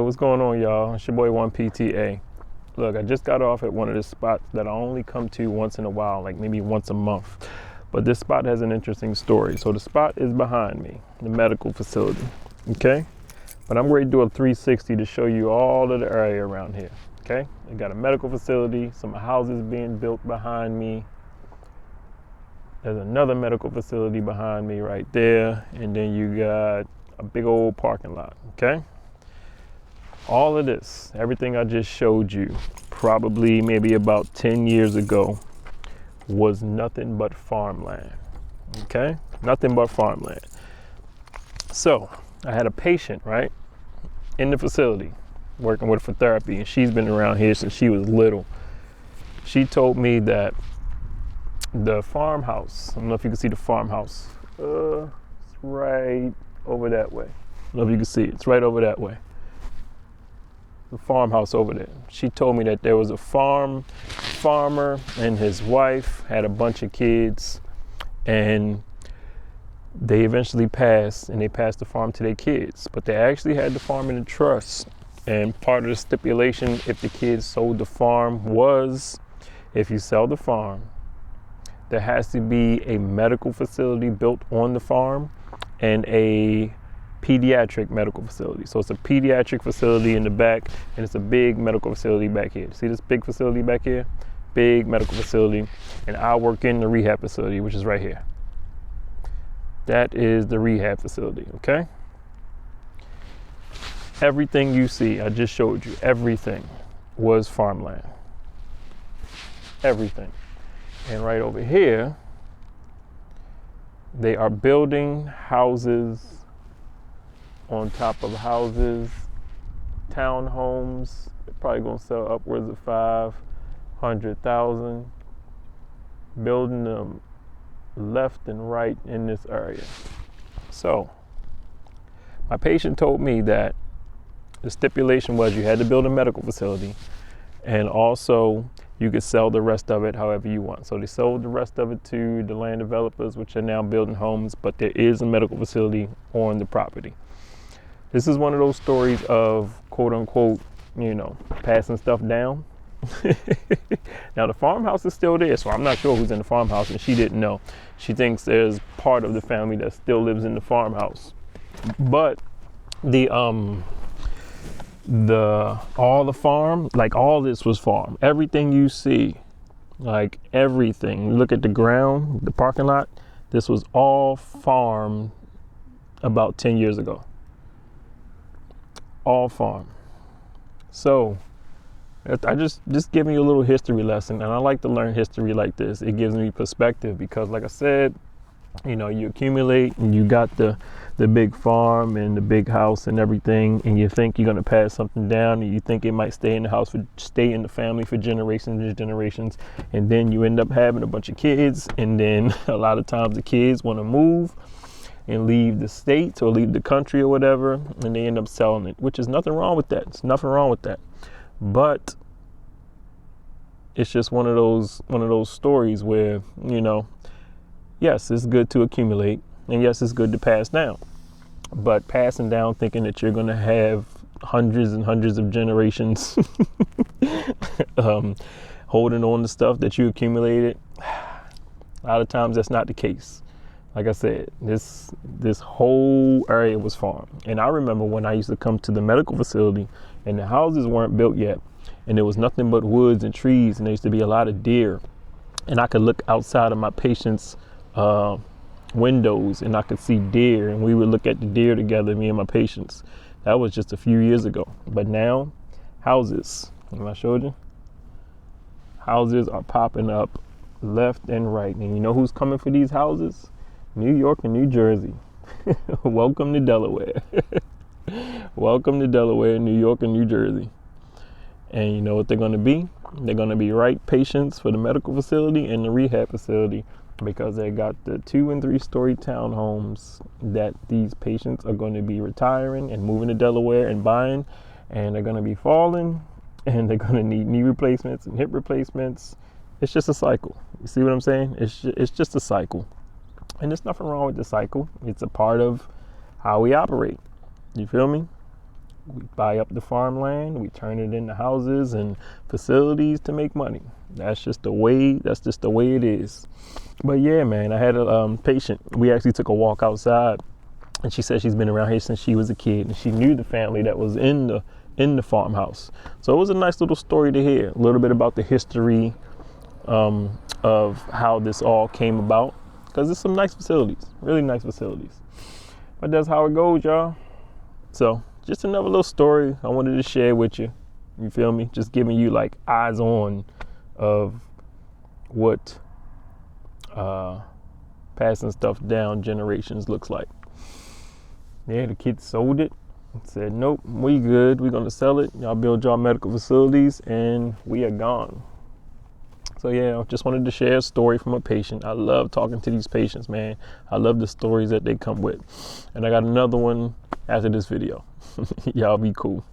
What's going on, y'all? It's your boy 1PTA. Look, I just got off at one of the spots that I only come to once in a while, like maybe once a month. But this spot has an interesting story. So the spot is behind me, the medical facility, okay? But I'm ready to do a 360 to show you all of the area around here, okay? I got a medical facility, some houses being built behind me. There's another medical facility behind me right there. And then you got a big old parking lot, okay? All of this, everything I just showed you, probably maybe about 10 years ago, was nothing but farmland, okay? Nothing but farmland. So I had a patient, right, in the facility, working with her for therapy, and she's been around here since she was little. She told me that the farmhouse, I don't know if you can see the farmhouse, it's right over that way. I don't know if you can see it, it's right over that way. The farmhouse over there. She told me that there was a farmer and his wife had a bunch of kids, and they eventually passed, and they passed the farm to their kids, but they actually had the farm in a trust. And part of the stipulation, if the kids sold the farm, was if you sell the farm, there has to be a medical facility built on the farm and a pediatric medical facility. So it's a pediatric facility in the back, and it's a big medical facility back here. See this big facility back here? Big medical facility. And I work in the rehab facility, which is right here. That is the rehab facility, okay? Everything you see, I just showed you, everything was farmland. Everything. And right over here, they are building houses on top of houses, townhomes. They're probably gonna sell upwards of 500,000. Building them left and right in this area. So my patient told me that the stipulation was you had to build a medical facility, and also you could sell the rest of it however you want. So they sold the rest of it to the land developers, which are now building homes, but there is a medical facility on the property. This is one of those stories of, quote unquote, passing stuff down. Now the farmhouse is still there, so I'm not sure who's in the farmhouse, and she didn't know. She thinks there's part of the family that still lives in the farmhouse. But all the farm, like all this was farm. Everything you see, like everything. Look at the ground, the parking lot. This was all farm about 10 years ago. All farm. So I just giving you a little history lesson, and I like to learn history like this. It gives me perspective because, like I said, you accumulate and you got the big farm and the big house and everything, and you think you're gonna pass something down, and you think it might stay in the house, stay in the family for generations and generations, and then you end up having a bunch of kids, and then a lot of times the kids want to move and leave the state or leave the country or whatever, and they end up selling it, which is nothing wrong with that. It's nothing wrong with that. But it's just one of those stories where, yes, it's good to accumulate, and yes, it's good to pass down. But passing down thinking that you're going to have hundreds and hundreds of generations holding on to stuff that you accumulated, a lot of times that's not the case. Like I said, this whole area was farm. And I remember when I used to come to the medical facility and the houses weren't built yet, and there was nothing but woods and trees, and there used to be a lot of deer. And I could look outside of my patient's windows and I could see deer, and we would look at the deer together, me and my patients. That was just a few years ago. But now, houses, and I showed you, houses are popping up left and right. And you know who's coming for these houses? New York and New Jersey. Welcome to Delaware. Welcome to Delaware, New York, and New Jersey. And you know what they're going to be? They're going to be right patients for the medical facility and the rehab facility, because they got the 2- and 3-story townhomes that these patients are going to be retiring and moving to Delaware and buying, and they're going to be falling, and they're going to need knee replacements and hip replacements. It's just a cycle. You see what I'm saying? It's just a cycle. And there's nothing wrong with the cycle. It's a part of how we operate. You feel me? We buy up the farmland, we turn it into houses and facilities to make money. That's just the way it is. But yeah, man, I had a patient. We actually took a walk outside, and she said she's been around here since she was a kid, and she knew the family that was in the farmhouse. So it was a nice little story to hear, a little bit about the history of how this all came about, because it's some nice facilities, really nice facilities. But that's how it goes, y'all. So just another little story I wanted to share with you. You feel me? Just giving you like eyes on of what passing stuff down generations looks like. Yeah, the kids sold it. Said, nope, we good. We're going to sell it. Y'all build y'all medical facilities and we are gone. So yeah, I just wanted to share a story from a patient. I love talking to these patients, man. I love the stories that they come with. And I got another one after this video. Y'all be cool.